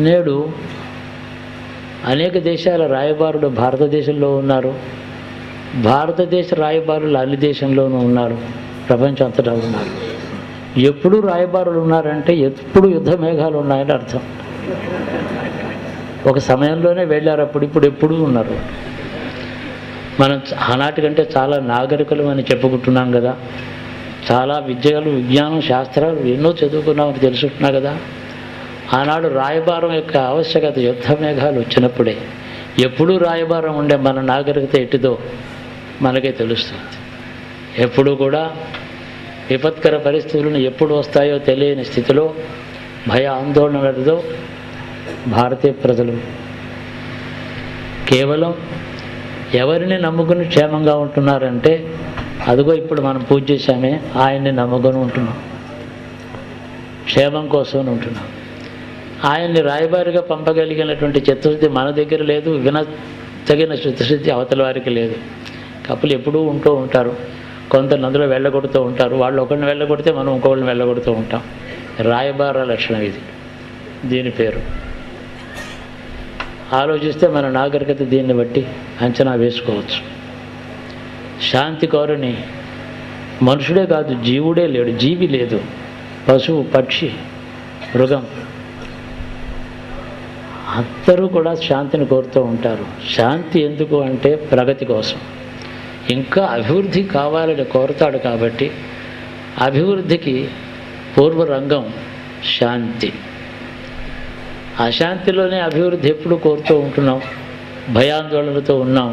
నేడు అనేక దేశాల రాయబారులు భారతదేశంలో ఉన్నారు. భారతదేశ రాయబారులు అన్ని దేశంలోనూ ఉన్నారు, ప్రపంచం అంతటా ఉన్నారు. ఎప్పుడు రాయబారులు ఉన్నారంటే ఎప్పుడు యుద్ధ మేఘాలు ఉన్నాయని అర్థం. ఒక సమయంలోనే వెళ్ళారు, ఇప్పుడు ఎప్పుడూ ఉన్నారు. మనం ఆనాటి కంటే చాలా నాగరికులు అని చెప్పుకుంటున్నాం కదా, చాలా విద్యలు, విజ్ఞానం, శాస్త్రాలు ఎన్నో చదువుకున్నామని తెలుసుకుంటున్నాం కదా. ఆనాడు రాయబారం యొక్క ఆవశ్యకత యుద్ధ మేఘాలు వచ్చినప్పుడే. ఎప్పుడూ రాయబారం ఉండే మన నాగరికత ఎట్టిదో మనకే తెలుస్తుంది. ఎప్పుడు కూడా విపత్కర పరిస్థితులను ఎప్పుడు వస్తాయో తెలియని స్థితిలో భయ ఆందోళన పెడదో భారతీయ ప్రజలు కేవలం ఎవరిని నమ్ముకుని క్షేమంగా ఉంటున్నారంటే, అదిగో ఇప్పుడు మనం పూజ చేశామే ఆయన్ని నమ్ముకొని ఉంటున్నాం, క్షేమం కోసం ఉంటున్నాం. ఆయన్ని రాయబారిగా పంపగలిగినటువంటి చిత్తశుద్ధి మన దగ్గర లేదు, వినతగిన చిత్తశుద్ధి అవతల వారికి లేదు. కప్పులు ఎప్పుడూ ఉంటూ ఉంటారు, కొంత నదులో వెళ్ళగొడుతూ ఉంటారు. వాళ్ళు ఒకరిని వెళ్ళగొడితే మనం ఇంకొకరిని వెళ్ళగొడుతూ ఉంటాం. రాయబార లక్షణం ఇది, దీని పేరు. ఆలోచిస్తే మన నాగరికత దీన్ని బట్టి అంచనా వేసుకోవచ్చు. శాంతి కోరని మనుషుడే కాదు, జీవుడే లేడు, జీవి లేదు. పశువు, పక్షి, మృగం అందరూ కూడా శాంతిని కోరుతూ ఉంటారు. శాంతి ఎందుకు అంటే ప్రగతి కోసం, ఇంకా అభివృద్ధి కావాలని కోరుతాడు. కాబట్టి అభివృద్ధికి పూర్వరంగం శాంతి. అశాంతిలోనే అభివృద్ధి ఎప్పుడు కోరుతూ ఉంటున్నాం, భయాందోళనలతో ఉన్నాం.